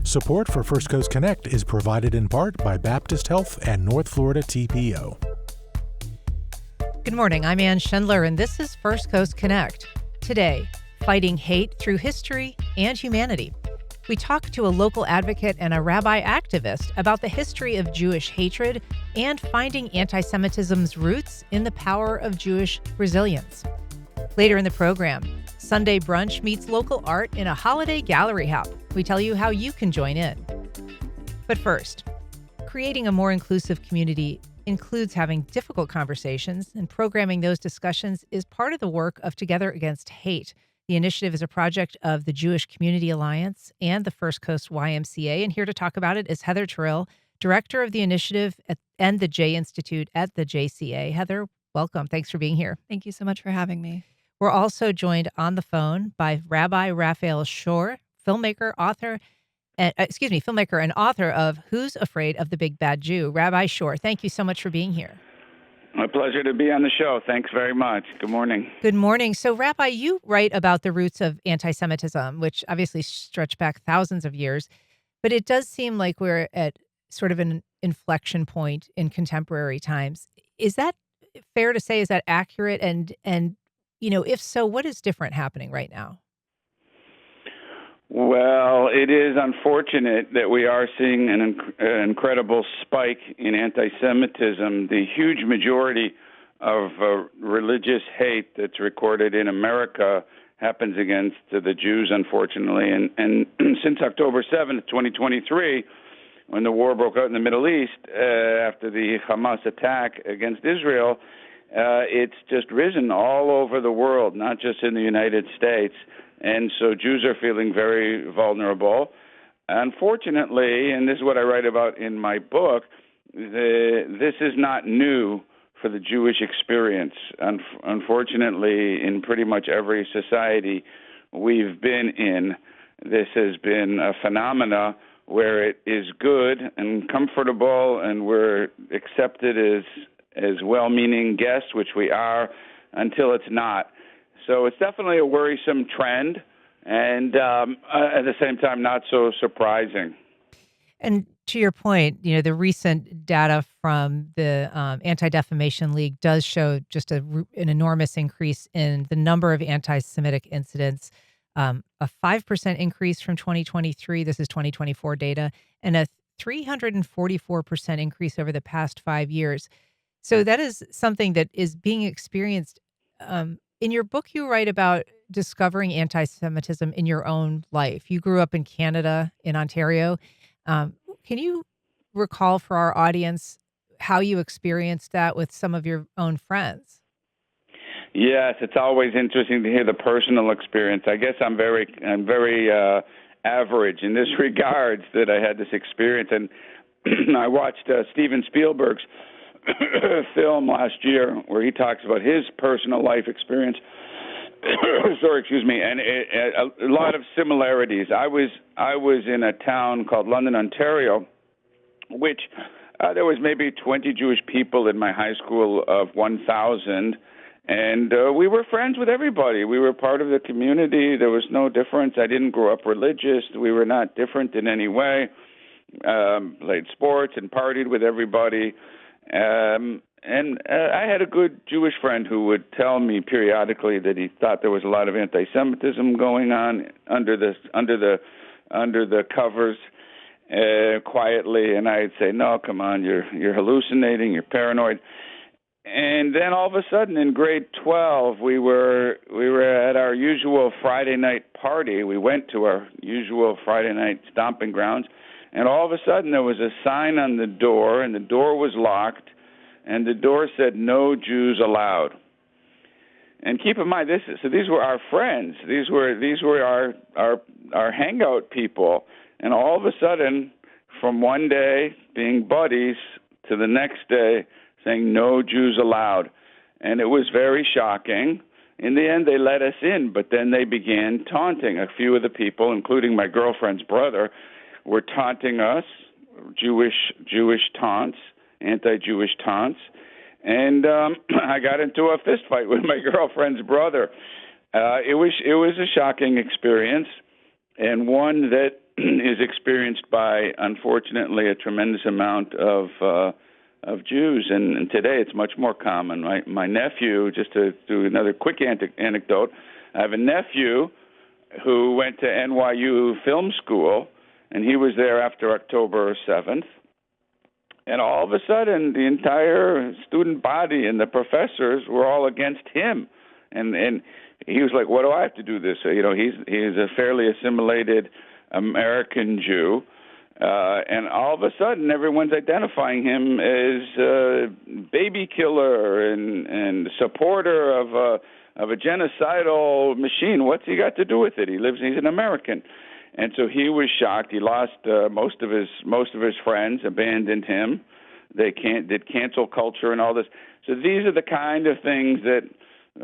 Support for First Coast Connect is provided in part by Baptist Health and North Florida TPO. Good morning, I'm Ann Schindler, and this is First Coast Connect. Today, fighting hate through history and humanity. We talk to a local advocate and a rabbi activist about the history of Jewish hatred and finding anti-Semitism's roots in the power of Jewish resilience. Later in the program, Sunday brunch meets local art in a holiday gallery hop. We tell you how you can join in. But first, creating a more inclusive community includes having difficult conversations, and programming those discussions is part of the work of Together Against Hate. The initiative is a project of the Jewish Community Alliance and the First Coast YMCA, and here to talk about it is Heather Terrill, director of the initiative and the J Institute at the JCA. Heather, welcome. Thanks for being here. Thank you so much for having me. We're also joined on the phone by Rabbi Raphael Shore, filmmaker and author of Who's Afraid of the Big Bad Jew? Rabbi Shore, thank you so much for being here. My pleasure to be on the show. Thanks very much. Good morning. Good morning. So, Rabbi, you write about the roots of anti-Semitism, which obviously stretch back thousands of years, but it does seem like we're at sort of an inflection point in contemporary times. Is that fair to say? Is that accurate? And if so, what is different happening right now? Well, it is unfortunate that we are seeing an incredible spike in anti-Semitism. The huge majority of religious hate that's recorded in America happens against the Jews, unfortunately. And since October 7th, 2023, when the war broke out in the Middle East after the Hamas attack against Israel, it's just risen all over the world, not just in the United States. And so Jews are feeling very vulnerable. Unfortunately, and this is what I write about in my book, this is not new for the Jewish experience. Unfortunately, in pretty much every society we've been in, this has been a phenomena where it is good and comfortable and we're accepted as well-meaning guests, which we are, until it's not. So it's definitely a worrisome trend, and at the same time, not so surprising. And to your point, the recent data from the Anti-Defamation League does show just an enormous increase in the number of anti-Semitic incidents, a 5% increase from 2023. This is 2024 data, and a 344% increase over the past 5 years. So that is something that is being experienced. In your book, you write about discovering anti-Semitism in your own life. You grew up in Canada, in Ontario. Can you recall for our audience how you experienced that with some of your own friends? Yes, it's always interesting to hear the personal experience. I guess I'm very average in this regards that I had this experience. And I watched Steven Spielberg's film last year where he talks about his personal life experience. And a lot of similarities. I was in a town called London, Ontario, which there was maybe 20 Jewish people in my high school of 1,000, and we were friends with everybody. We were part of the community. There was no difference. I didn't grow up religious. We were not different in any way. Played sports and partied with everybody. And I had a good Jewish friend who would tell me periodically that he thought there was a lot of anti-Semitism going on under the covers quietly, and I'd say, "No, come on, you're hallucinating, you're paranoid." And then all of a sudden, in grade 12, we were at our usual Friday night party. We went to our usual Friday night stomping grounds. And all of a sudden, there was a sign on the door, and the door was locked, and the door said, "No Jews allowed." And keep in mind, these were our friends. These were our hangout people. And all of a sudden, from one day being buddies to the next day saying, "No Jews allowed." And it was very shocking. In the end, they let us in, but then they began taunting. A few of the people, including my girlfriend's brother, were taunting us, Jewish taunts, anti-Jewish taunts. and I got into a fist fight with my girlfriend's brother. It was a shocking experience, and one that is experienced by, unfortunately, a tremendous amount of Jews, and today it's much more common. My nephew, just to do another quick anecdote, I have a nephew who went to NYU Film School, and he was there after October 7th. And all of a sudden, the entire student body and the professors were all against him, and he was like, "What do I have to do this?" So, he's a fairly assimilated American Jew, and all of a sudden, everyone's identifying him as a baby killer and supporter of a genocidal machine. What's he got to do with it? He's an American. And so he was shocked. He lost most of his friends, abandoned him. They did cancel culture and all this. So these are the kind of things that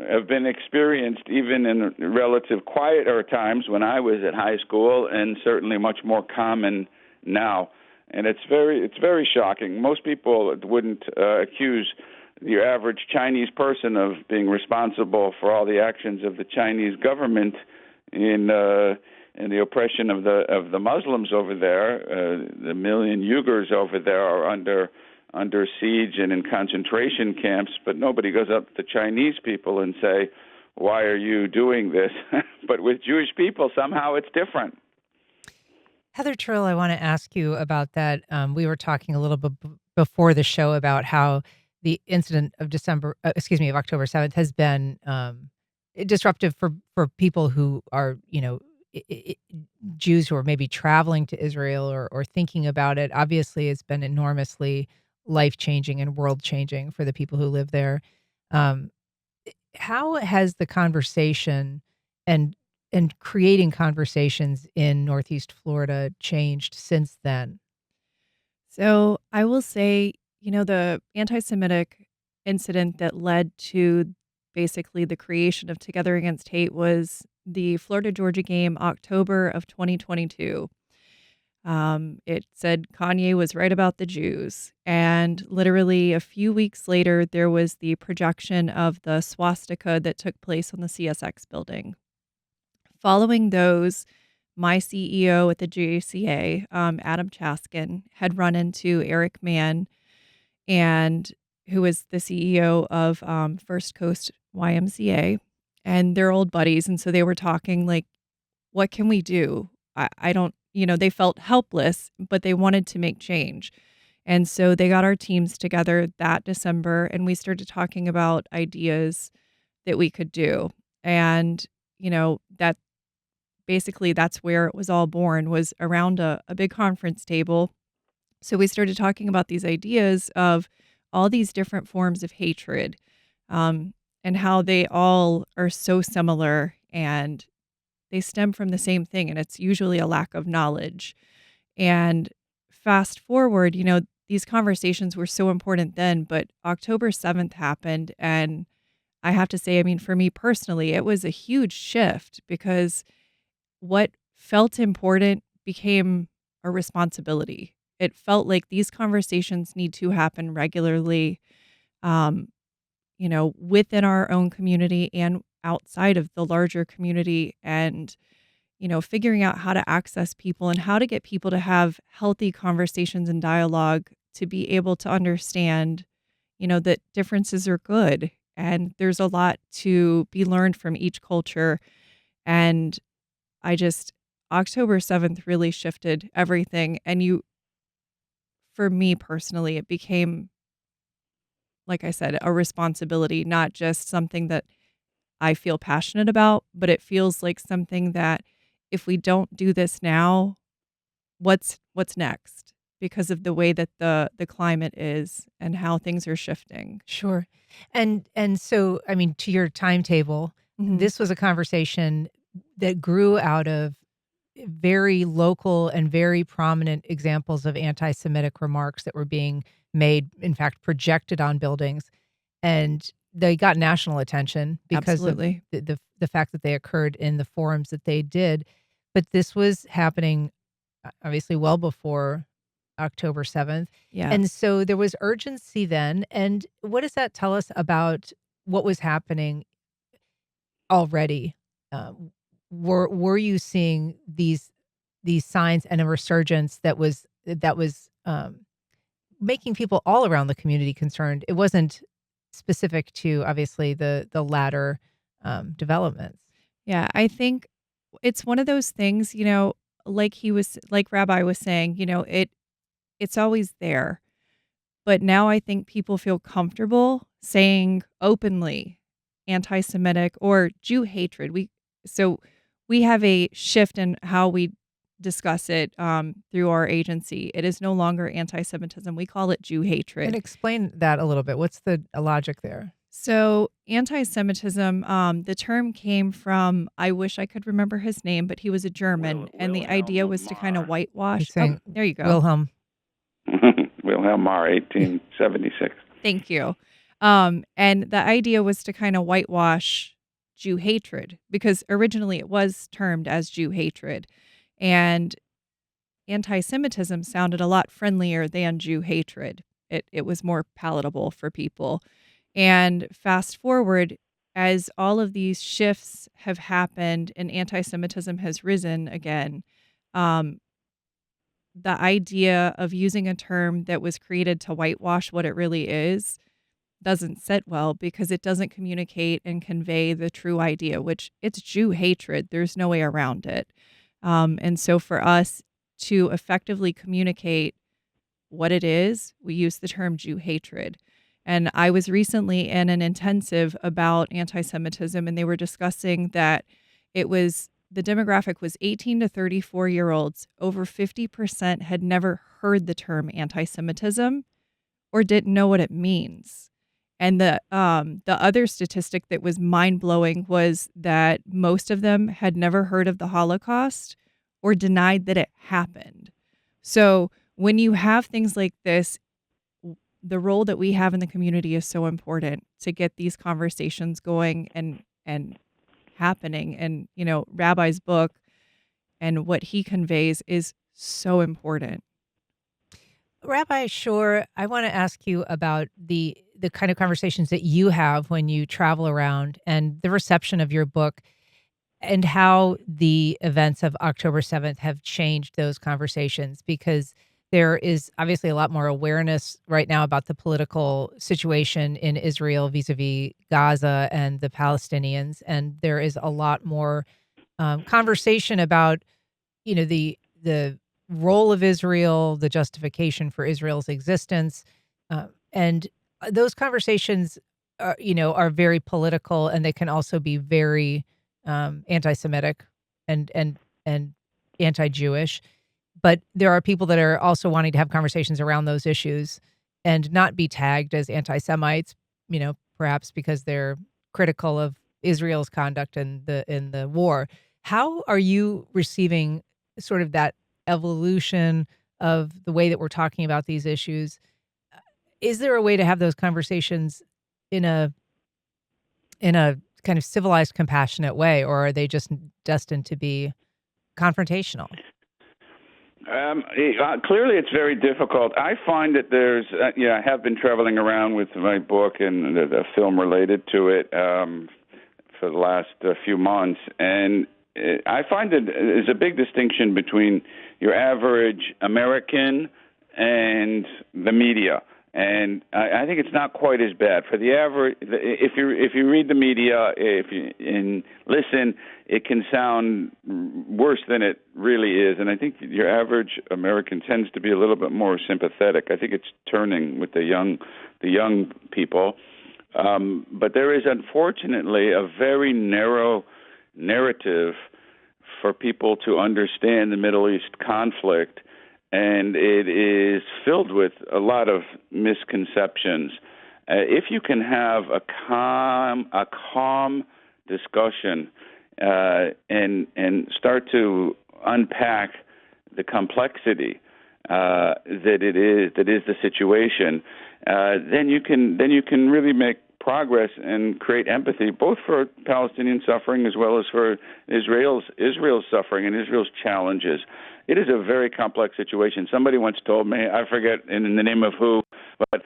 have been experienced even in relative quieter times when I was at high school, and certainly much more common now. And it's very shocking. Most people wouldn't accuse the average Chinese person of being responsible for all the actions of the Chinese government in the oppression of the Muslims over there. The million Uyghurs over there are under siege and in concentration camps, but nobody goes up to Chinese people and say, "Why are you doing this?" But with Jewish people, somehow it's different. Heather Terrill, I want to ask you about that. We were talking a little bit before the show about how the incident of of October 7th has been disruptive for people who are, Jews who are maybe traveling to Israel or thinking about it. Obviously, it's been enormously life-changing and world-changing for the people who live there. How has the conversation and creating conversations in Northeast Florida changed since then? So I will say, the anti-Semitic incident that led to basically the creation of Together Against Hate was the Florida-Georgia game, October of 2022. It said Kanye was right about the Jews. And literally a few weeks later, there was the projection of the swastika that took place on the CSX building. Following those, my CEO at the JCA, Adam Chaskin, had run into Eric Mann, and who was the CEO of First Coast YMCA, and they're old buddies. And so they were talking like, what can we do? I don't, they felt helpless, but they wanted to make change. And so they got our teams together that December, and we started talking about ideas that we could do. And, that basically that's where it was all born, was around a big conference table. So we started talking about these ideas of all these different forms of hatred, and how they all are so similar and they stem from the same thing. And it's usually a lack of knowledge. And fast forward, these conversations were so important then, but October 7th happened. And I have to say, for me personally, it was a huge shift, because what felt important became a responsibility. It felt like these conversations need to happen regularly, within our own community and outside of the larger community, and, figuring out how to access people and how to get people to have healthy conversations and dialogue, to be able to understand, that differences are good and there's a lot to be learned from each culture. And October 7th really shifted everything. And for me personally, it became, like I said, a responsibility, not just something that I feel passionate about, but it feels like something that if we don't do this now, what's next? Because of the way that the climate is and how things are shifting. Sure. And so, to your timetable, this was a conversation that grew out of very local and very prominent examples of anti-Semitic remarks that were being made, in fact, projected on buildings. And they got national attention because Absolutely. of the fact that they occurred in the forums that they did. But this was happening, obviously, well before October 7th. Yeah. And so there was urgency then. And what does that tell us about what was happening already? Were you seeing these signs and a resurgence that was making people all around the community concerned? It wasn't specific to obviously the latter developments. Yeah, I think it's one of those things, like Rabbi was saying, it's always there. But now I think people feel comfortable saying openly anti-Semitic or Jew hatred. We have a shift in how we discuss it through our agency. It is no longer anti-Semitism. We call it Jew And hatred. explain that a little bit. What's the logic there? So anti-Semitism, the term came from, I wish I could remember his name, but he was a German, and the idea was to kind of whitewash. He's saying There you go. Wilhelm. Wilhelm Marr, 1876. Thank you. And the idea was to kind of whitewash Jew hatred because originally it was termed as Jew hatred. And anti-Semitism sounded a lot friendlier than Jew hatred. It was more palatable for people. And fast forward, as all of these shifts have happened and anti-Semitism has risen again, um, the idea of using a term that was created to whitewash what it really is doesn't sit well because it doesn't communicate and convey the true idea, which it's Jew hatred. There's no way around it. And so for us to effectively communicate what it is, we use the term Jew hatred. And I was recently in an intensive about anti-Semitism, and they were discussing that the demographic was 18 to 34-year-olds. Over 50% had never heard the term anti-Semitism or didn't know what it means. And the other statistic that was mind-blowing was that most of them had never heard of the Holocaust or denied that it happened. So when you have things like this, the role that we have in the community is so important to get these conversations going and happening. And, Rabbi's book and what he conveys is so important. Rabbi Shore, I want to ask you about the kind of conversations that you have when you travel around and the reception of your book and how the events of October 7th have changed those conversations, because there is obviously a lot more awareness right now about the political situation in Israel vis-a-vis Gaza and the Palestinians. And there is a lot more conversation about, the role of Israel, the justification for Israel's existence. And those conversations, are very political, and they can also be very anti-Semitic and anti-Jewish. But there are people that are also wanting to have conversations around those issues and not be tagged as anti-Semites, perhaps because they're critical of Israel's conduct in the war. How are you receiving sort of that evolution of the way that we're talking about these issues? Is there a way to have those conversations in a kind of civilized, compassionate way, or are they just destined to be confrontational? Clearly, it's very difficult. I find that there's, I have been traveling around with my book and the film related to it for the last few months, and I find that there's a big distinction between your average American and the media. And I think it's not quite as bad for the average. If you read the media, and listen, it can sound worse than it really is. And I think your average American tends to be a little bit more sympathetic. I think it's turning with the young people. But there is unfortunately a very narrow narrative for people to understand the Middle East conflict. And it is filled with a lot of misconceptions. If you can have a calm discussion and start to unpack the complexity that is the situation, then you can really make progress and create empathy, both for Palestinian suffering as well as for Israel's suffering and Israel's challenges. It is a very complex situation. Somebody once told me, I forget in the name of who, but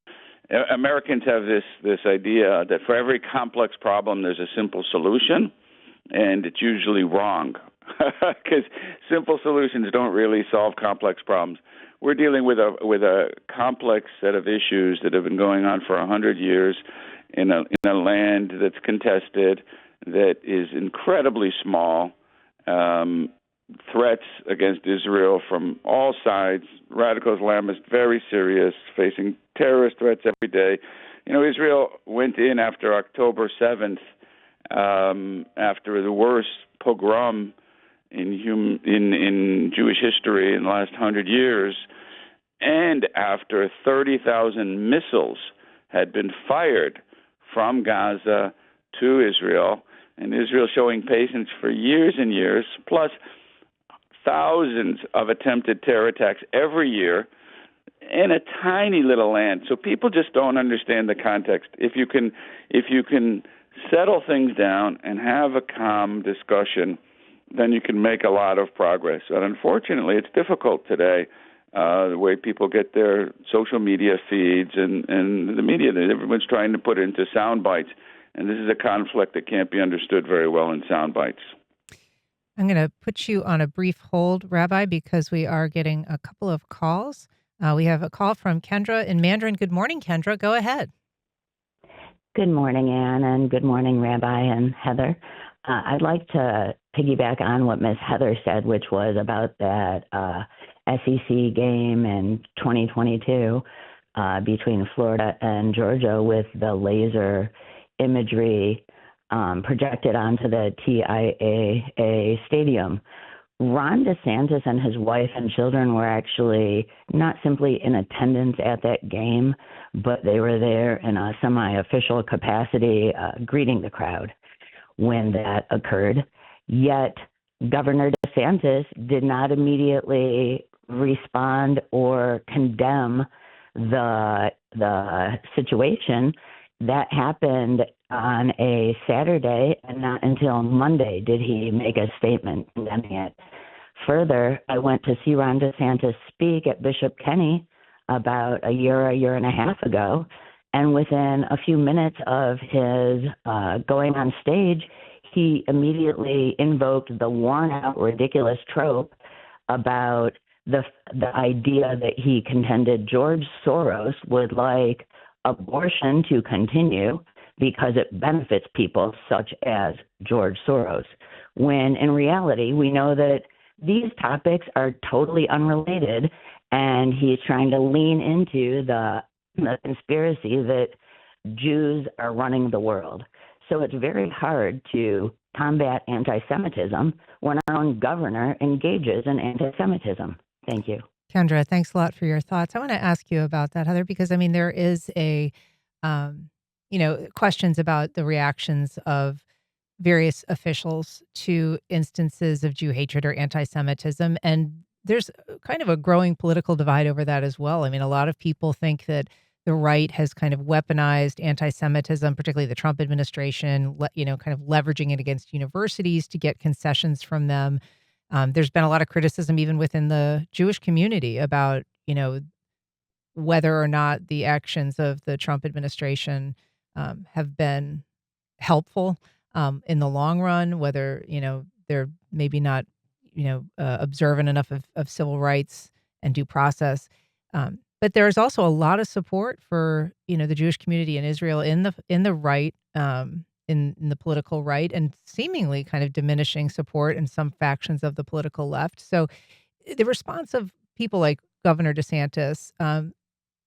Americans have this idea that for every complex problem, there's a simple solution, and it's usually wrong because simple solutions don't really solve complex problems. We're dealing with a complex set of issues that have been going on for 100 years in a land that's contested, that is incredibly small. Threats against Israel from all sides. Radical Islamists, very serious, facing terrorist threats every day. Israel went in after October 7th, after the worst pogrom in Jewish history in the last 100 years, and after 30,000 missiles had been fired from Gaza to Israel, and Israel showing patience for years and years, plus thousands of attempted terror attacks every year in a tiny little land. So people just don't understand the context. If you can settle things down and have a calm discussion, then you can make a lot of progress. But unfortunately, it's difficult today, the way people get their social media feeds and the media. Everyone's trying to put it into sound bites. And this is a conflict that can't be understood very well in sound bites. I'm going to put you on a brief hold, Rabbi, because we are getting a couple of calls. We have a call from Kendra in Mandarin. Good morning, Kendra. Go ahead. Good morning, Ann, and good morning, Rabbi and Heather. I'd like to piggyback on what Miss Heather said, which was about that SEC game in 2022 between Florida and Georgia with the laser imagery projected onto the TIAA stadium. Ron DeSantis and his wife and children were actually not simply in attendance at that game, but they were there in a semi-official capacity greeting the crowd when that occurred. Yet Governor DeSantis did not immediately respond or condemn the situation. That happened on a Saturday, and not until Monday did he make a statement condemning it. Further, I went to see Ron DeSantis speak at Bishop Kenny about a year and a half ago, and within a few minutes of his going on stage, he immediately invoked the worn-out, ridiculous trope about the idea that he contended George Soros would like abortion to continue because it benefits people such as George Soros, when in reality we know that these topics are totally unrelated, and he's trying to lean into the conspiracy that Jews are running the world. So it's very hard to combat anti-Semitism when our own governor engages in anti-Semitism. Thank you. Kendra, thanks a lot for your thoughts. I want to ask you about that, Heather, because there is questions about the reactions of various officials to instances of Jew hatred or anti-Semitism. And there's kind of a growing political divide over that as well. A lot of people think that the right has kind of weaponized anti-Semitism, particularly the Trump administration, kind of leveraging it against universities to get concessions from them. There's been a lot of criticism even within the Jewish community about, whether or not the actions of the Trump administration have been helpful in the long run, whether, they're maybe not, observant enough of civil rights and due process. But there's also a lot of support for, the Jewish community in Israel in the right, in the political right, and seemingly kind of diminishing support in some factions of the political left. So the response of people like Governor DeSantis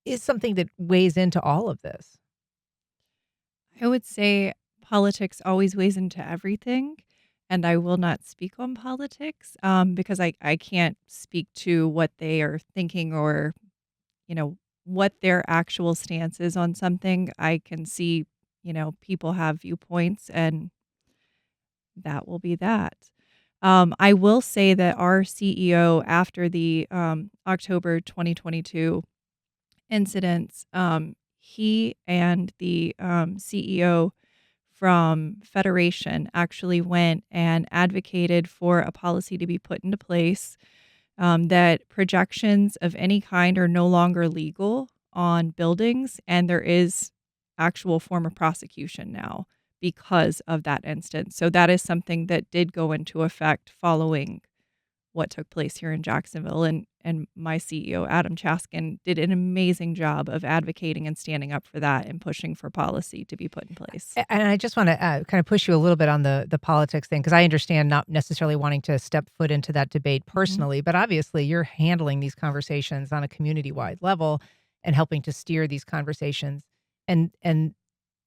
is something that weighs into all of this. I would say politics always weighs into everything, and I will not speak on politics because I can't speak to what they are thinking or, what their actual stance is on something. I can see, people have viewpoints, and that will be that. I will say that our CEO, after the October 2022 incidents, he and the CEO from Federation actually went and advocated for a policy to be put into place that projections of any kind are no longer legal on buildings, and there is actual form of prosecution now because of that instance. So that is something that did go into effect following what took place here in Jacksonville. And my CEO, Adam Chaskin, did an amazing job of advocating and standing up for that and pushing for policy to be put in place. And I just want to kind of push you a little bit on the politics thing, because I understand not necessarily wanting to step foot into that debate personally, but obviously you're handling these conversations on a community-wide level and helping to steer these conversations. And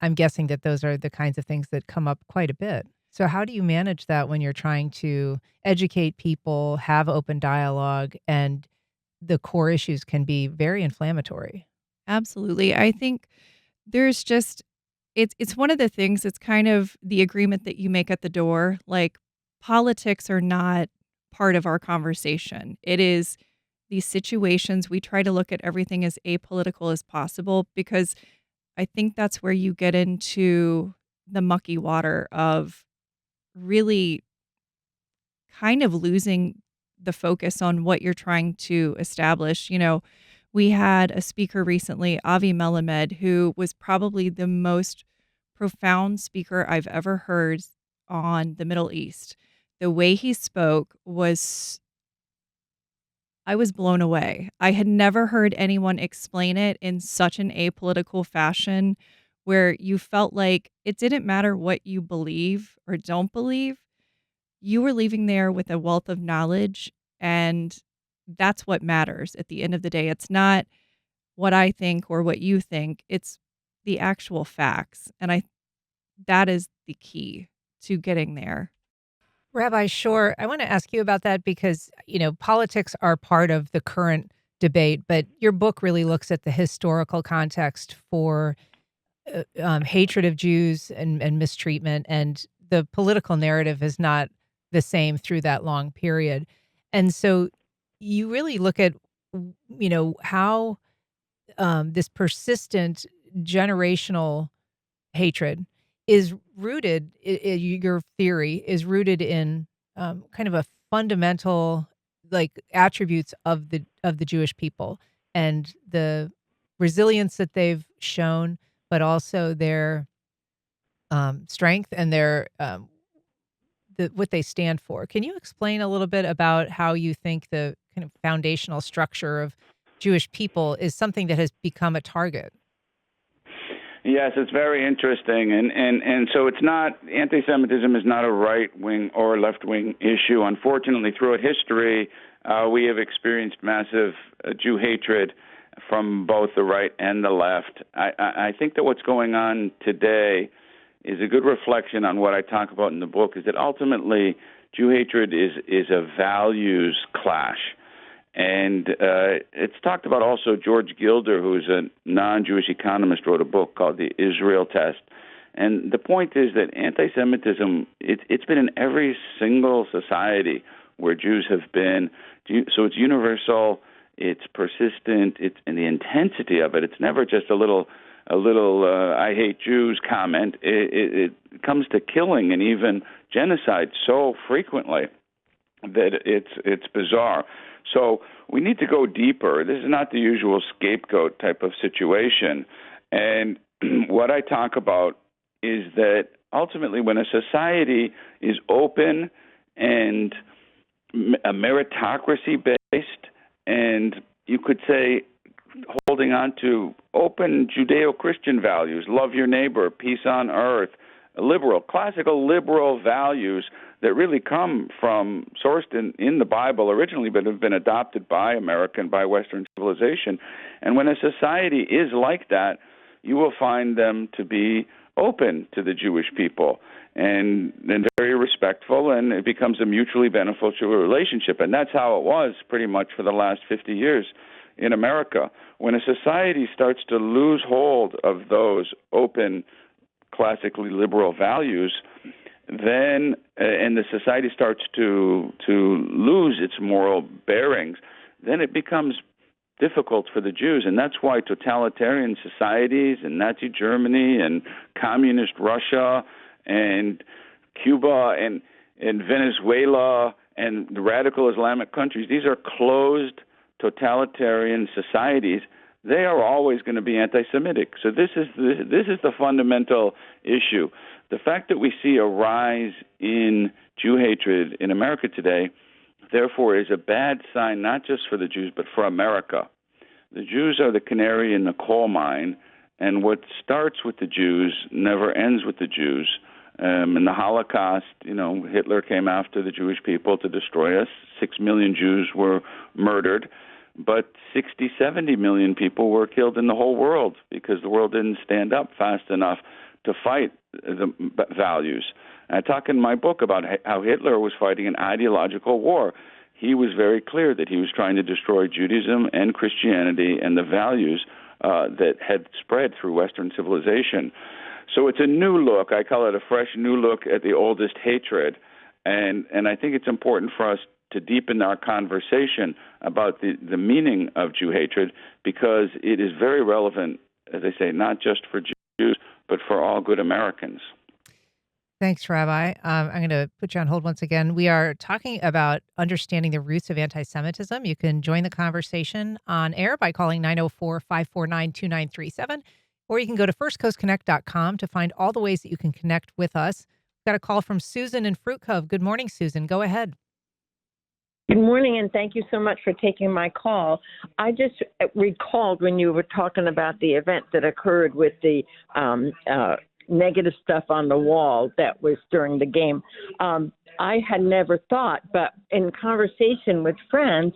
I'm guessing that those are the kinds of things that come up quite a bit. So how do you manage that when you're trying to educate people, have open dialogue, and the core issues can be very inflammatory? Absolutely. I think there's just it's one of the things, it's kind of the agreement that you make at the door. Like, politics are not part of our conversation. It is these situations. We try to look at everything as apolitical as possible, because I think that's where you get into the mucky water of really kind of losing the focus on what you're trying to establish. We had a speaker recently, Avi Melamed, who was probably the most profound speaker I've ever heard on the Middle East. The way he spoke I was blown away. I had never heard anyone explain it in such an apolitical fashion, where you felt like it didn't matter what you believe or don't believe. You were leaving there with a wealth of knowledge, and that's what matters at the end of the day. It's not what I think or what you think. It's the actual facts. And that is the key to getting there. Rabbi Shore, I want to ask you about that because, politics are part of the current debate, but your book really looks at the historical context for hatred of Jews and mistreatment, and the political narrative is not the same through that long period. And so you really look at, how this persistent generational hatred is rooted, your theory is rooted in kind of a fundamental, like, attributes of the Jewish people and the resilience that they've shown, but also their strength and their what they stand for. Can you explain a little bit about how you think the kind of foundational structure of Jewish people is something that has become a target? Yes, it's very interesting, and so it's not, anti-Semitism is not a right-wing or left-wing issue. Unfortunately, throughout history, we have experienced massive Jew hatred from both the right and the left. I think that what's going on today is a good reflection on what I talk about in the book, is that ultimately Jew hatred is a values clash. And it's talked about also. George Gilder, who's a non-Jewish economist, wrote a book called The Israel Test. And the point is that anti-Semitism, it's been in every single society where Jews have been. So it's universal, it's persistent, and the intensity of it, it's never just a little I hate Jews comment. It comes to killing and even genocide so frequently that it's bizarre. So we need to go deeper. This is not the usual scapegoat type of situation. And what I talk about is that ultimately when a society is open and a meritocracy-based, and you could say holding on to open Judeo-Christian values, love your neighbor, peace on earth, classical liberal values that really come from, sourced in the Bible originally, but have been adopted by America and by Western civilization. And when a society is like that, you will find them to be open to the Jewish people and very respectful, and it becomes a mutually beneficial relationship. And that's how it was pretty much for the last 50 years in America. When a society starts to lose hold of those open, classically liberal values, then and the society starts to lose its moral bearings, then it becomes difficult for the Jews. And that's why totalitarian societies in Nazi Germany and communist Russia and Cuba and Venezuela and the radical Islamic countries, these are closed totalitarian societies. They are always going to be anti-Semitic. So this is the fundamental issue. The fact that we see a rise in Jew hatred in America today, therefore, is a bad sign not just for the Jews but for America. The Jews are the canary in the coal mine, and what starts with the Jews never ends with the Jews. In the Holocaust, Hitler came after the Jewish people to destroy us. 6 million Jews were murdered, but 60, 70 million people were killed in the whole world because the world didn't stand up fast enough to fight the values. I talk in my book about how Hitler was fighting an ideological war. He was very clear that he was trying to destroy Judaism and Christianity and the values that had spread through Western civilization. So it's a new look. I call it a fresh new look at the oldest hatred. And I think it's important for us to deepen our conversation about the meaning of Jew hatred, because it is very relevant, as I say, not just for Jews, but for all good Americans. Thanks, Rabbi. I'm going to put you on hold once again. We are talking about understanding the roots of anti-Semitism. You can join the conversation on air by calling 904-549-2937, or you can go to firstcoastconnect.com to find all the ways that you can connect with us. We've got a call from Susan in Fruit Cove. Good morning, Susan. Go ahead. Good morning, and thank you so much for taking my call. I just recalled when you were talking about the event that occurred with the negative stuff on the wall that was during the game. I had never thought, but in conversation with friends,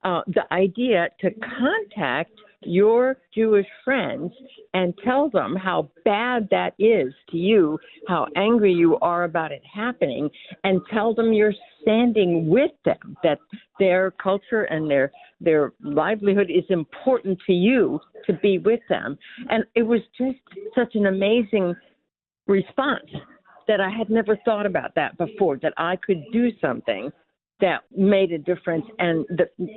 the idea to contact your Jewish friends and tell them how bad that is to you, how angry you are about it happening, and tell them you're standing with them, that their culture and their livelihood is important to you, to be with them. And it was just such an amazing response that I had never thought about that before, that I could do something that made a difference. And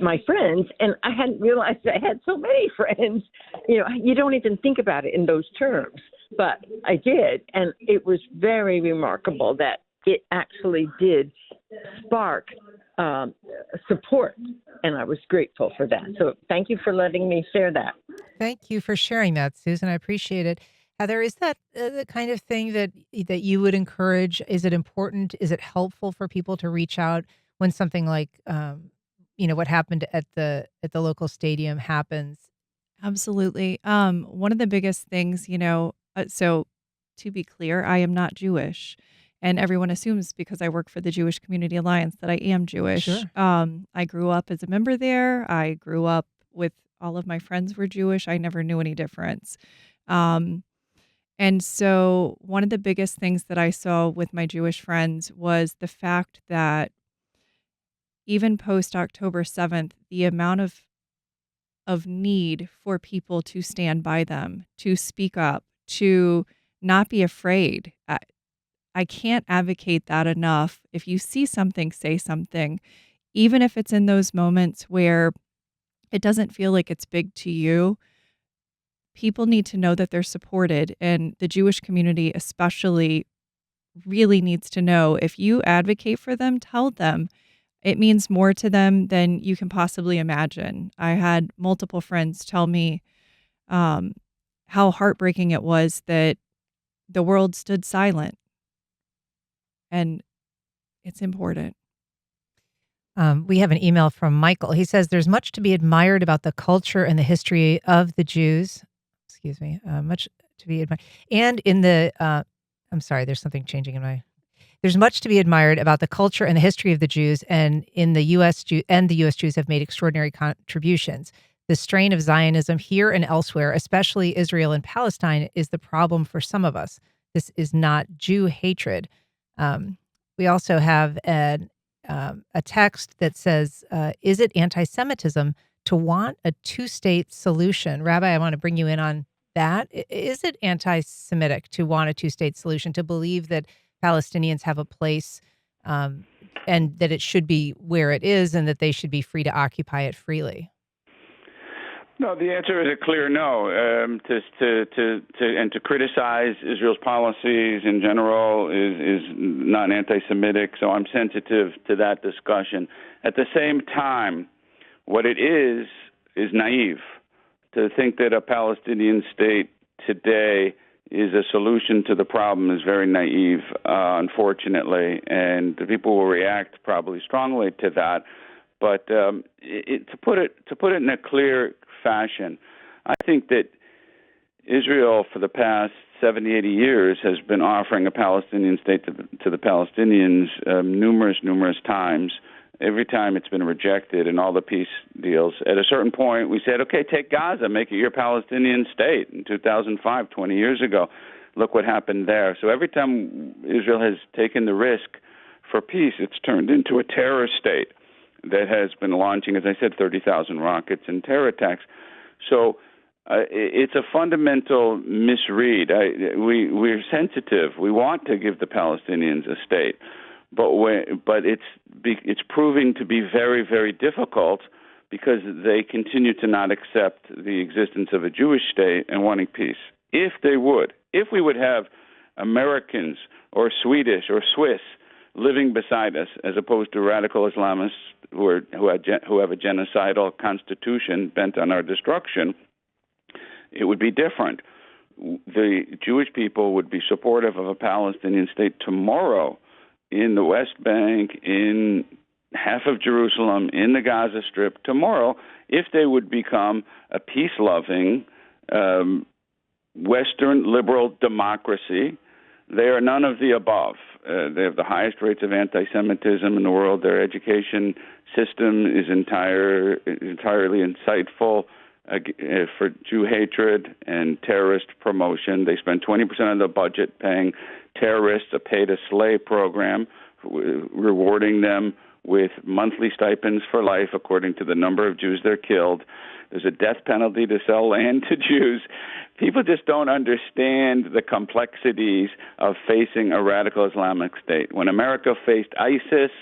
my friends, and I hadn't realized I had so many friends, you don't even think about it in those terms, but I did. And it was very remarkable that it actually did spark support. And I was grateful for that. So thank you for letting me share that. Thank you for sharing that, Susan. I appreciate it. Heather, is that the kind of thing that you would encourage? Is it important? Is it helpful for people to reach out when something like, what happened at the local stadium happens? Absolutely. One of the biggest things, so to be clear, I am not Jewish. And everyone assumes because I work for the Jewish Community Alliance that I am Jewish. Sure. I grew up as a member there. I grew up with all of my friends were Jewish. I never knew any difference. And so one of the biggest things that I saw with my Jewish friends was the fact that even post October 7th, the amount of need for people to stand by them, to speak up, to not be afraid. I can't advocate that enough. If you see something, say something, even if it's in those moments where it doesn't feel like it's big to you. People need to know that they're supported, and the Jewish community especially really needs to know if you advocate for them, tell them. It means more to them than you can possibly imagine. I had multiple friends tell me how heartbreaking it was that the world stood silent, and it's important. We have an email from Michael. He says, there's much to be admired about the culture and the history of the Jews. Much to be admired. And in the, I'm sorry, there's something changing in my, there's much to be admired about the culture and the history of the Jews, and in the U.S. The U.S. Jews have made extraordinary contributions. The strain of Zionism here and elsewhere, especially Israel and Palestine, is the problem for some of us. This is not Jew hatred. We also have a text that says, is it anti-Semitism to want a two-state solution? Rabbi, I want to bring you in on that. Is it anti-Semitic to want a two-state solution, to believe that Palestinians have a place and that it should be where it is and that they should be free to occupy it freely? No, the answer is a clear no. To criticize Israel's policies in general is not anti-Semitic. So I'm sensitive to that discussion. At the same time, what it is naive to think that a Palestinian state today is a solution to the problem. Is very naive, unfortunately, and the people will react probably strongly to that. But to put it in a clear fashion, I think that Israel for the past 70, 80 years has been offering a Palestinian state to the Palestinians numerous times. Every time it's been rejected in all the peace deals. At a certain point, we said, okay, take Gaza, make it your Palestinian state. In 2005, 20 years ago, look what happened there. So every time Israel has taken the risk for peace, it's turned into a terror state that has been launching, as I said, 30,000 rockets and terror attacks. So it's a fundamental misread. We're sensitive. We want to give the Palestinians a state, but it's proving to be very, very difficult because they continue to not accept the existence of a Jewish state and wanting peace. If we would have Americans or Swedish or Swiss living beside us, as opposed to radical Islamists who have a genocidal constitution bent on our destruction, it would be different. The Jewish people would be supportive of a Palestinian state tomorrow in the West Bank, in half of Jerusalem, in the Gaza Strip tomorrow, if they would become a peace-loving Western liberal democracy. They are none of the above. They have the highest rates of anti-Semitism in the world. Their education system is entirely insightful for Jew hatred and terrorist promotion. They spend 20% of the budget paying terrorists a pay-to-slay program, rewarding them with monthly stipends for life according to the number of Jews they're killed. There's a death penalty to sell land to Jews. People just don't understand the complexities of facing a radical Islamic state. When America faced ISIS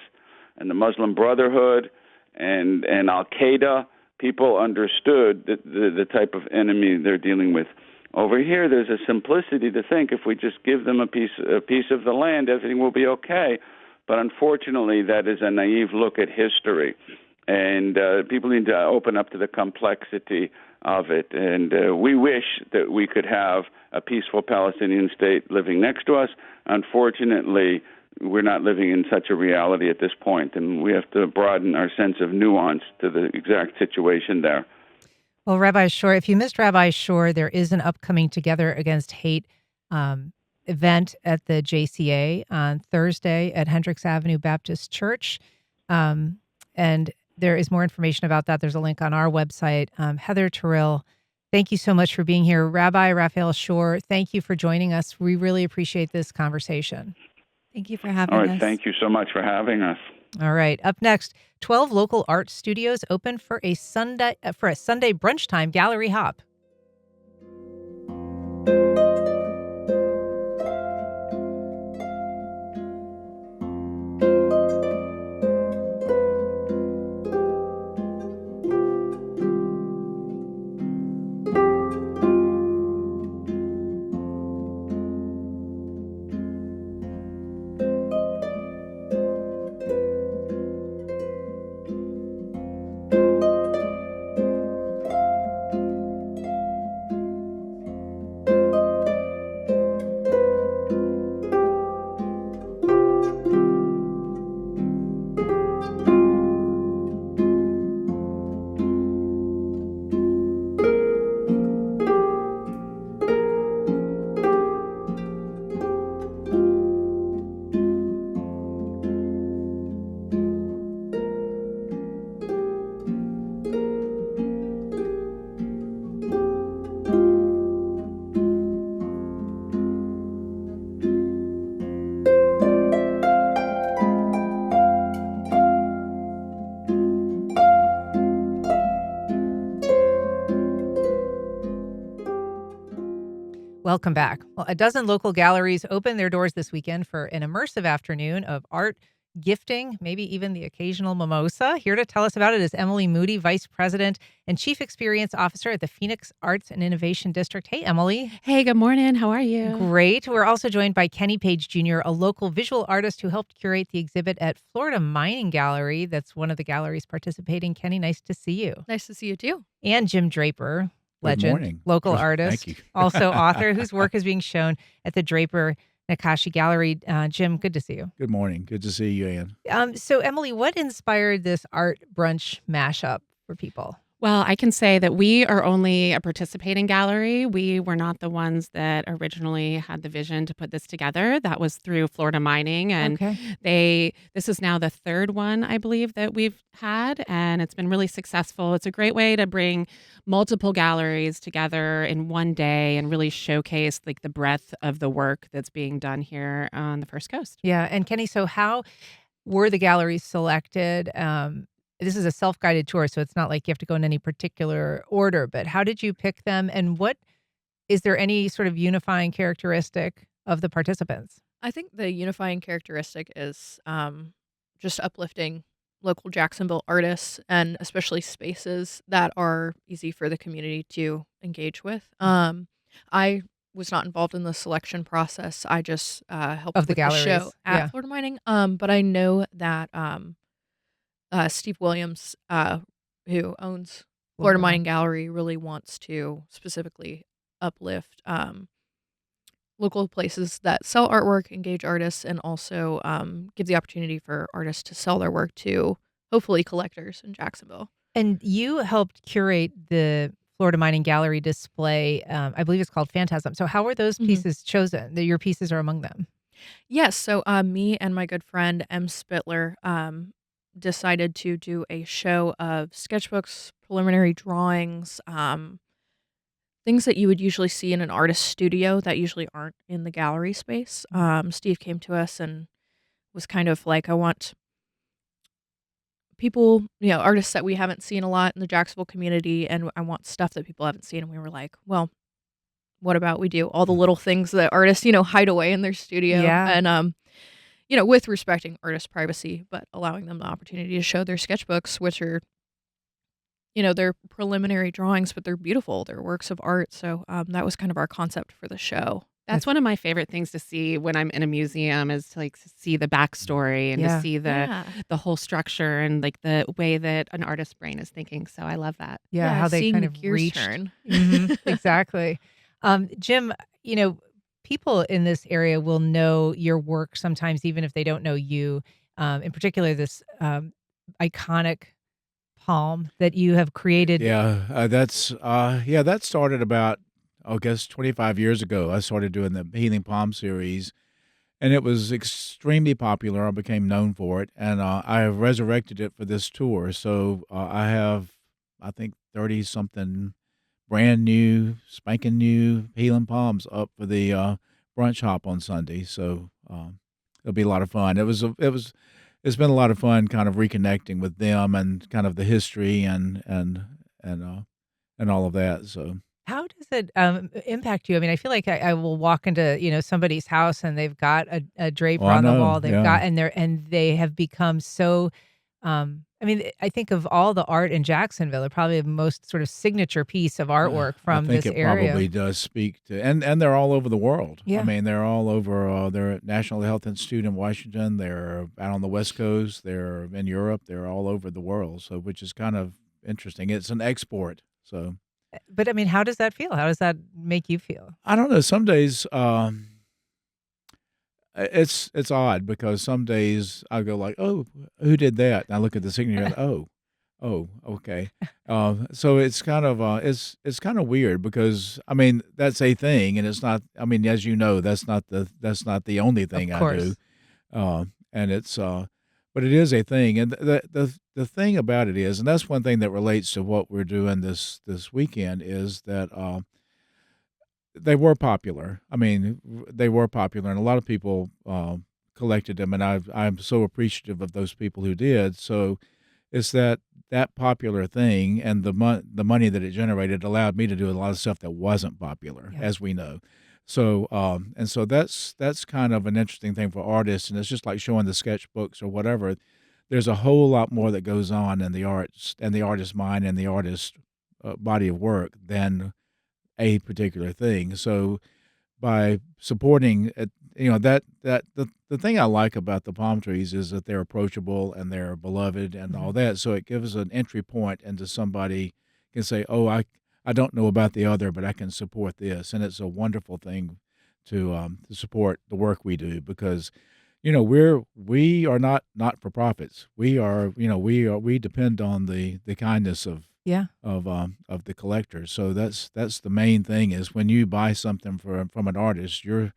and the Muslim Brotherhood and Al-Qaeda, people understood the type of enemy they're dealing with. Over here, there's a simplicity to think if we just give them a piece of the land, everything will be okay. But unfortunately, that is a naive look at history. And people need to open up to the complexity of it. And we wish that we could have a peaceful Palestinian state living next to us. Unfortunately, we're not living in such a reality at this point, and we have to broaden our sense of nuance to the exact situation there. Well, Rabbi Shore, if you missed Rabbi Shore, there is an upcoming Together Against Hate event at the JCA on Thursday at Hendricks Avenue Baptist Church. And there is more information about that. There's a link on our website. Heather Terrill, thank you so much for being here. Rabbi Raphael Shore, thank you for joining us. We really appreciate this conversation. Thank you for having us. All right, thank you so much for having us. All right, up next, 12 local art studios open for a Sunday brunch time gallery hop. Welcome back. Well, a dozen local galleries opened their doors this weekend for an immersive afternoon of art, gifting, maybe even the occasional mimosa. Here to tell us about it is Emily Moody, Vice President and Chief Experience Officer at the Phoenix Arts and Innovation District. Hey, Emily. Hey, good morning. How are you? Great. We're also joined by Kenny Page Jr., a local visual artist who helped curate the exhibit at Florida Mining Gallery. That's one of the galleries participating. Kenny, nice to see you. Nice to see you too. And Jim Draper, legend, Good morning. local artist, Thank you. also author, whose work is being shown at the Draper Nakashi Gallery. Jim, good to see you. Good morning. Good to see you, Ann. So, Emily, what inspired this art brunch mashup for people? Well, I can say that we are only a participating gallery. We were not the ones that originally had the vision to put this together. That was through Florida Mining, and this is now the third one, I believe, that we've had, and it's been really successful. It's a great way to bring multiple galleries together in one day and really showcase like the breadth of the work that's being done here on the First Coast. Yeah, and Kenny, so how were the galleries selected? This is a self-guided tour, so it's not like you have to go in any particular order, but how did you pick them, and is there any sort of unifying characteristic of the participants? I think the unifying characteristic is just uplifting local Jacksonville artists and especially spaces that are easy for the community to engage with. I was not involved in the selection process. I just helped Of the with galleries, the show at yeah. Florida Mining. But I know that Steve Williams, who owns Florida Mining Gallery, really wants to specifically uplift local places that sell artwork, engage artists, and also give the opportunity for artists to sell their work to hopefully collectors in Jacksonville. And you helped curate the Florida Mining Gallery display. I believe it's called Phantasm. So how were those pieces chosen? Your pieces are among them. Yes. So me and my good friend M. Spittler decided to do a show of sketchbooks, preliminary drawings, things that you would usually see in an artist studio that usually aren't in the gallery space. Steve came to us and was kind of like, I want people, artists that we haven't seen a lot in the Jacksonville community, and I want stuff that people haven't seen. And we were like, well, what about we do all the little things that artists, hide away in their studio? Yeah. And, with respecting artist privacy, but allowing them the opportunity to show their sketchbooks, which are, they're preliminary drawings, but they're beautiful. They're works of art. So that was kind of our concept for the show. That's one of my favorite things to see when I'm in a museum is to see the backstory and to see the whole structure and like the way that an artist's brain is thinking. So I love that. Yeah, how they kind the of gears reached. turn. Exactly. Jim, people in this area will know your work sometimes, even if they don't know you. In particular, this iconic palm that you have created. That started about, I guess, 25 years ago. I started doing the Healing Palm series, and it was extremely popular. I became known for it, and I have resurrected it for this tour. So I have, I think, 30-something brand new, spanking new Healing Palms up for the brunch hop on Sunday. So it'll be a lot of fun. It's been a lot of fun, kind of reconnecting with them and kind of the history and all of that. So. How does it impact you? I mean, I feel like I will walk into somebody's house and they've got a draper on the wall. They've got and they have become so. I think of all the art in Jacksonville, they're probably the most sort of signature piece of artwork from this area. I think it probably does speak to, and they're all over the world. Yeah. I mean, they're all over. They're at National Health Institute in Washington. They're out on the West Coast. They're in Europe. They're all over the world. So, which is kind of interesting. It's an export. So. But I mean, how does that feel? How does that make you feel? I don't know. Some days it's odd because some days I go like, oh, who did that? And I look at the signature and oh, okay. So it's kind of it's kind of weird because I mean that's a thing, and it's not. I mean, as you know, that's not the only thing I do, and it's but it is a thing, and the thing about it is, and that's one thing that relates to what we're doing this weekend is that they were popular. I mean, they were popular, and a lot of people collected them, and I'm so appreciative of those people who did. So it's that popular thing and the money that it generated allowed me to do a lot of stuff that wasn't popular, as we know. So that's kind of an interesting thing for artists, and it's just like showing the sketchbooks or whatever. There's a whole lot more that goes on in the arts and the artist's mind and the artist's body of work than a particular thing. So by supporting it, the thing I like about the palm trees is that they're approachable and they're beloved and all that. So it gives an entry point into somebody can say, "Oh, I don't know about the other, but I can support this," and it's a wonderful thing to support the work we do because we are not for profits. We depend on the kindness Yeah. of the collectors. So that's the main thing is when you buy something from an artist, you're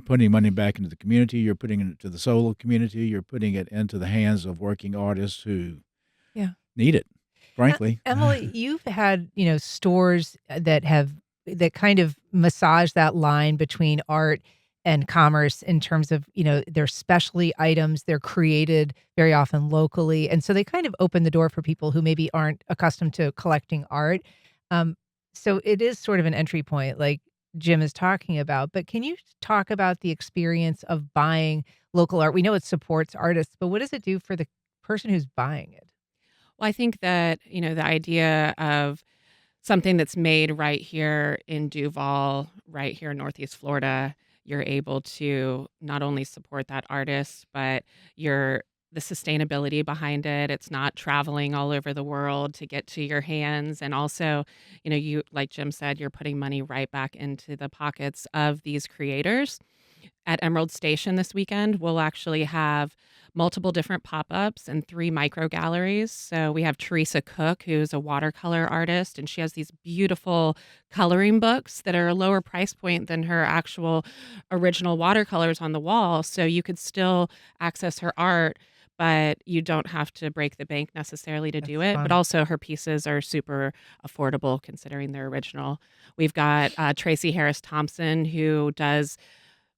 putting money back into the community, you're putting it into the solo community, you're putting it into the hands of working artists who Yeah. need it, frankly. Emily, you've had, stores that kind of massage that line between art and commerce in terms of, they're specialty items, they're created very often locally. And so they kind of open the door for people who maybe aren't accustomed to collecting art. So it is sort of an entry point, like Jim is talking about. But can you talk about the experience of buying local art? We know it supports artists, but what does it do for the person who's buying it? Well, I think that, the idea of something that's made right here in Duval, right here in Northeast Florida, you're able to not only support that artist, but the sustainability behind it. It's not traveling all over the world to get to your hands. And also, you, like Jim said, you're putting money right back into the pockets of these creators. At Emerald Station this weekend, we'll actually have multiple different pop-ups and 3 micro galleries. So we have Teresa Cook, who's a watercolor artist, and she has these beautiful coloring books that are a lower price point than her actual original watercolors on the wall. So you could still access her art, but you don't have to break the bank necessarily to do it. fun. But also her pieces are super affordable considering they're original. We've got Tracy Harris Thompson, who does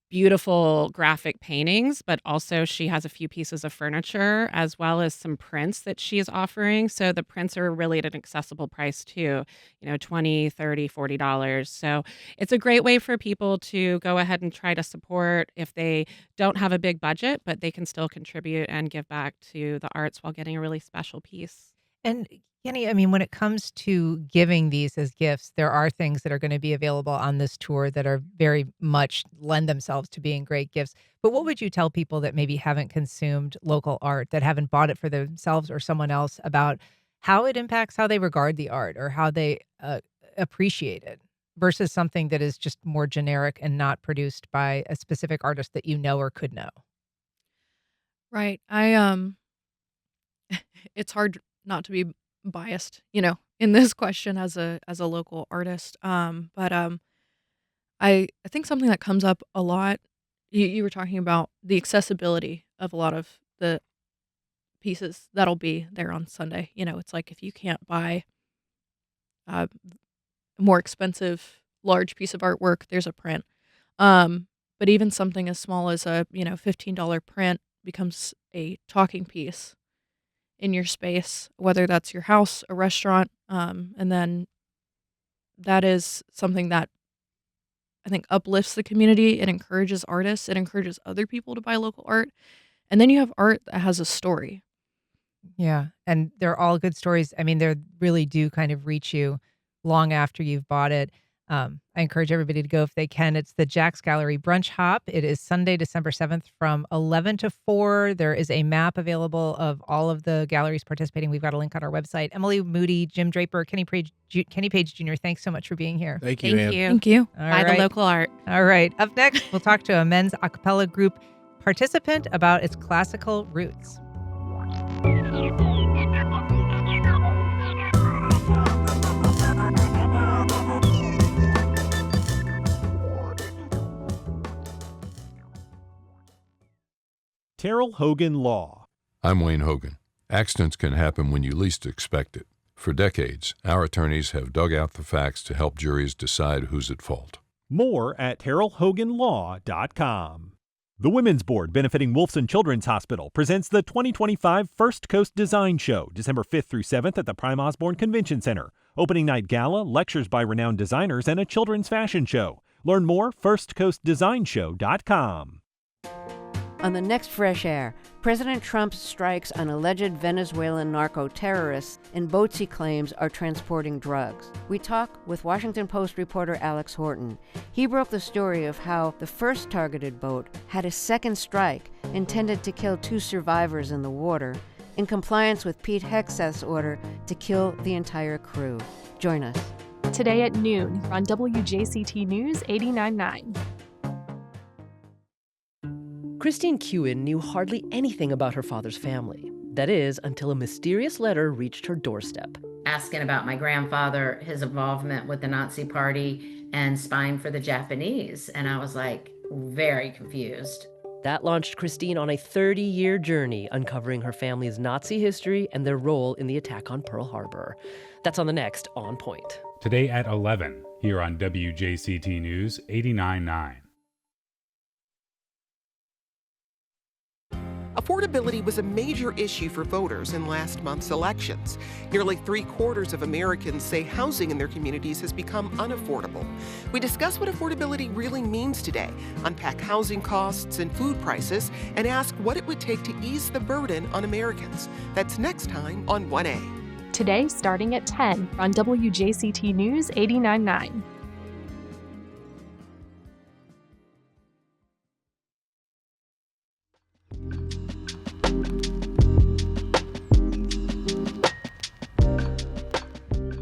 beautiful graphic paintings, but also she has a few pieces of furniture as well as some prints that she is offering. So the prints are really at an accessible price too, $20, $30, $40. So it's a great way for people to go ahead and try to support if they don't have a big budget, but they can still contribute and give back to the arts while getting a really special piece. And Kenny, I mean, when it comes to giving these as gifts, there are things that are going to be available on this tour that are very much lend themselves to being great gifts. But what would you tell people that maybe haven't consumed local art, that haven't bought it for themselves or someone else, about how it impacts how they regard the art or how they appreciate it versus something that is just more generic and not produced by a specific artist that you know or could know? Right. It's hard not to be biased, in this question as a local artist. I think something that comes up a lot, you were talking about the accessibility of a lot of the pieces that'll be there on Sunday. It's like if you can't buy a more expensive large piece of artwork, there's a print. But even something as small as a, $15 print becomes a talking piece in your space, whether that's your house, a restaurant. And then that is something that I think uplifts the community. It encourages artists. It encourages other people to buy local art. And then you have art that has a story. Yeah. And they're all good stories. I mean, they really do kind of reach you long after you've bought it. I encourage everybody to go if they can. It's the Jax Gallery Brunch Hop. It is Sunday, December 7th from 11 to 4. There is a map available of all of the galleries participating. We've got a link on our website. Emily Moody, Jim Draper, Kenny Page Jr., thanks so much for being here. Thank you, Ann. Thank you. Buy the local art. All right. Up next, we'll talk to a men's a cappella group participant about its classical roots. Terrill Hogan Law. I'm Wayne Hogan. Accidents can happen when you least expect it. For decades, our attorneys have dug out the facts to help juries decide who's at fault. More at TerrillHoganLaw.com. The Women's Board, benefiting Wolfson Children's Hospital, presents the 2025 First Coast Design Show, December 5th through 7th at the Prime Osborne Convention Center. Opening night gala, lectures by renowned designers, and a children's fashion show. Learn more, firstcoastdesignshow.com. On the next Fresh Air, President Trump's strikes on alleged Venezuelan narco-terrorists in boats he claims are transporting drugs. We talk with Washington Post reporter Alex Horton. He broke the story of how the first targeted boat had a second strike intended to kill 2 survivors in the water, in compliance with Pete Hegseth's order to kill the entire crew. Join us. Today at noon on WJCT News 89.9. Christine Kewen knew hardly anything about her father's family. That is, until a mysterious letter reached her doorstep. Asking about my grandfather, his involvement with the Nazi Party, and spying for the Japanese. And I was like, very confused. That launched Christine on a 30-year journey uncovering her family's Nazi history and their role in the attack on Pearl Harbor. That's on the next On Point. Today at 11, here on WJCT News 89.9. Affordability was a major issue for voters in last month's elections. Nearly 3/4 of Americans say housing in their communities has become unaffordable. We discuss what affordability really means today, unpack housing costs and food prices, and ask what it would take to ease the burden on Americans. That's next time on 1A. Today starting at 10 on WJCT News 89.9.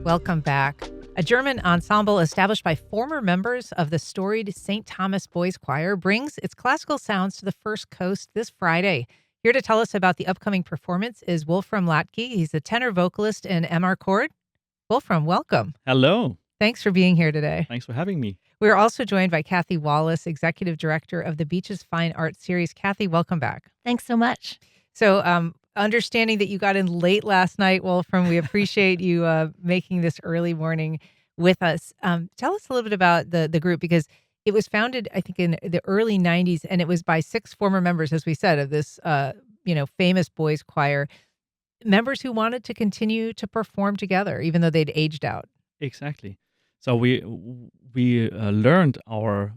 Welcome back. A German ensemble established by former members of the storied St. Thomas Boys Choir brings its classical sounds to the First Coast this Friday. Here to tell us about the upcoming performance is Wolfram Latke. He's a tenor vocalist in MR Chord. Wolfram, welcome. Hello. Thanks for being here today. Thanks for having me. We're also joined by Kathy Wallace, Executive Director of the Beaches Fine Arts Series. Kathy, welcome back. Thanks so much. So, understanding that you got in late last night, Wolfram, we appreciate you making this early morning with us. Tell us a little bit about the group, because it was founded, I think, in the early 90s, and it was by 6 former members, as we said, of this famous boys choir, members who wanted to continue to perform together, even though they'd aged out. Exactly. So we learned our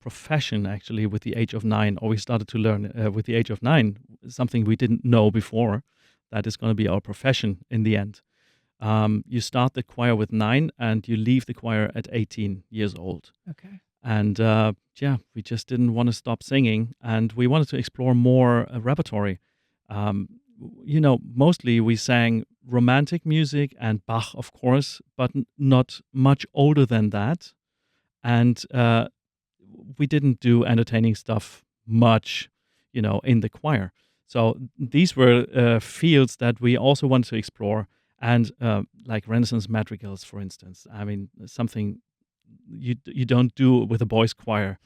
profession actually with the age of 9, or we started to learn with the age of 9, something we didn't know before, that is going to be our profession in the end. You start the choir with 9 and you leave the choir at 18 years old. Okay. And we just didn't want to stop singing, and we wanted to explore more repertory. Mostly we sang romantic music and Bach, of course, but not much older than that. And we didn't do entertaining stuff much, in the choir. So these were fields that we also wanted to explore, and like Renaissance madrigals, for instance. I mean, something you don't do with a boys' choir,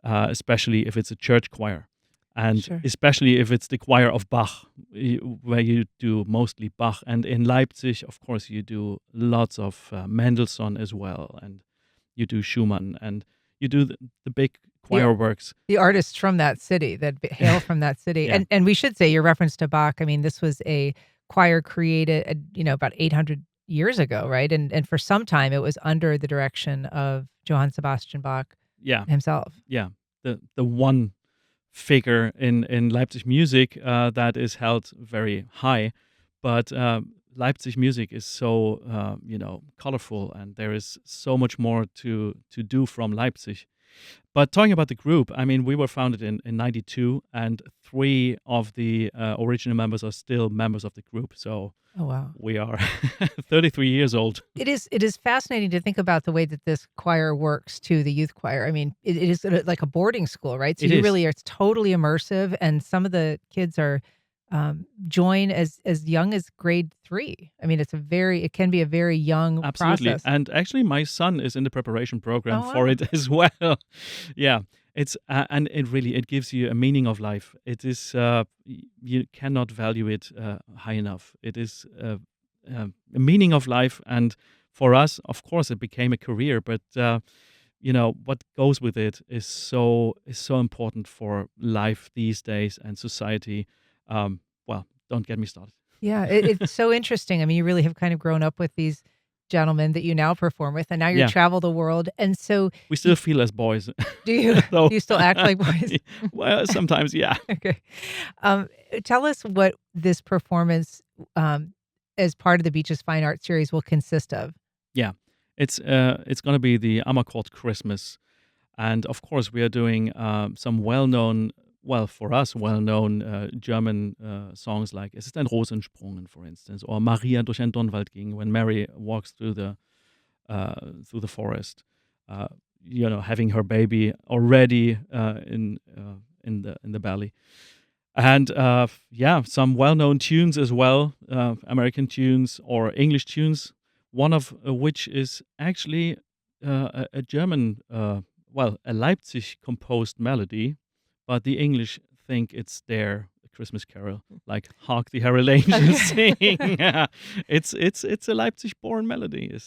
especially if it's a church choir, and Sure. especially if it's the choir of Bach, where you do mostly Bach. And in Leipzig, of course, you do lots of Mendelssohn as well, and you do Schumann, and you do the big choir works. The artists from that city that hail from that city. Yeah. And we should say, your reference to Bach, I mean, this was a choir created, about 800 years ago, right? And for some time, it was under the direction of Johann Sebastian Bach himself. Yeah, the one figure in Leipzig music that is held very high, but Leipzig music is so colorful, and there is so much more to do from Leipzig. But talking about the group, I mean, we were founded in 92, and 3 of the original members are still members of the group. So Oh, wow. we are 33 years old. It is fascinating to think about the way that this choir works to the youth choir. I mean, it is like a boarding school, right? So it's totally immersive, and some of the kids are join as young as grade 3. I mean, it can be a very young Absolutely. process. And actually, my son is in the preparation program Oh, for wow. it as well. Yeah, it's and it gives you a meaning of life. It is you cannot value it high enough. It is a meaning of life, and for us, of course, it became a career. But what goes with it is so important for life these days and society. Don't get me started. Yeah, it's so interesting. I mean, you really have kind of grown up with these gentleman that you now perform with, and now you Yeah. travel the world. And so We still feel as boys. do you So- do you still act like boys? Well, sometimes, yeah. Okay. Tell us what this performance as part of the Beaches Fine Art series will consist of. Yeah, it's going to be the Ammercourt Christmas, and of course we are doing some well-known, for us, well-known German songs like "Es ist ein Rosensprungen," for instance, or "Maria durch ein Dornwald ging," when Mary walks through the forest, having her baby already in the belly. And some well-known tunes as well, American tunes or English tunes, one of which is actually a German, a Leipzig composed melody, but the English think it's their Christmas carol, like "Hark the Herald Angels Sing." It's a Leipzig-born melody.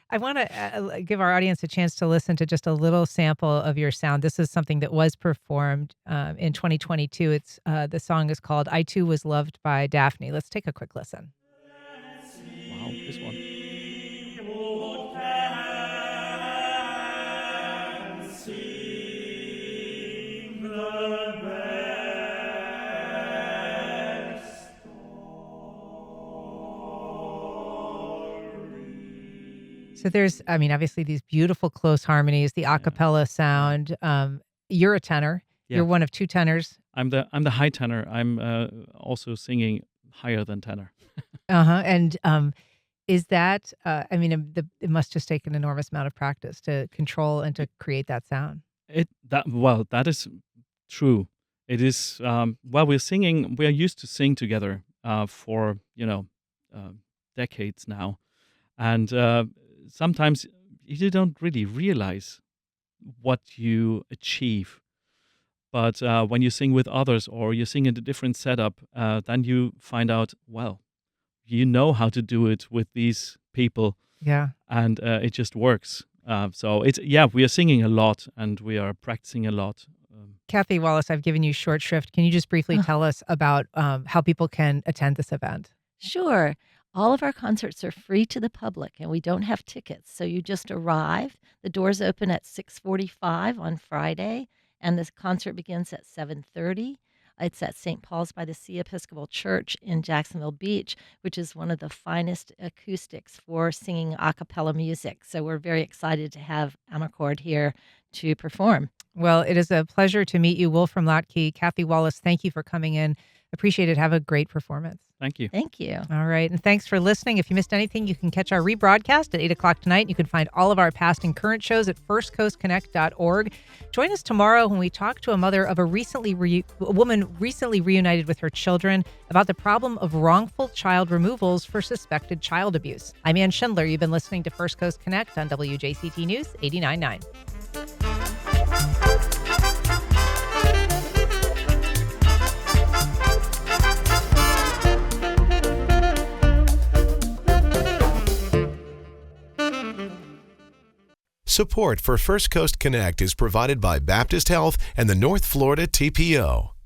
I want to give our audience a chance to listen to just a little sample of your sound. This is something that was performed in 2022. It's the song is called "I Too Was Loved by Daphne." Let's take a quick listen. Wow, this one. So there's, obviously these beautiful close harmonies, the a cappella sound. You're a tenor. Yeah. You're one of two tenors. I'm the high tenor. I'm also singing higher than tenor. And is that? It must just take an enormous amount of practice to control and to create that sound. That is true. It is. We're singing. We are used to sing together for decades now, and sometimes you don't really realize what you achieve. But when you sing with others or you sing in a different setup, then you find out, you know how to do it with these people. Yeah. And it just works. So we are singing a lot and we are practicing a lot. Kathy Wallace, I've given you short shrift. Can you just briefly tell us about how people can attend this event? Sure. All of our concerts are free to the public, and we don't have tickets. So you just arrive. The doors open at 6:45 on Friday, and the concert begins at 7:30. It's at St. Paul's by the Sea Episcopal Church in Jacksonville Beach, which is one of the finest acoustics for singing a cappella music. So we're very excited to have Ammercourt here to perform. Well, it is a pleasure to meet you, Wolfram Lotke. Kathy Wallace, thank you for coming in. Appreciate it. Have a great performance. Thank you. Thank you. All right. And thanks for listening. If you missed anything, you can catch our rebroadcast at 8 o'clock tonight. You can find all of our past and current shows at firstcoastconnect.org. Join us tomorrow when we talk to a mother of a woman recently reunited with her children about the problem of wrongful child removals for suspected child abuse. I'm Ann Schindler. You've been listening to First Coast Connect on WJCT News 89.9. Support for First Coast Connect is provided by Baptist Health and the North Florida TPO.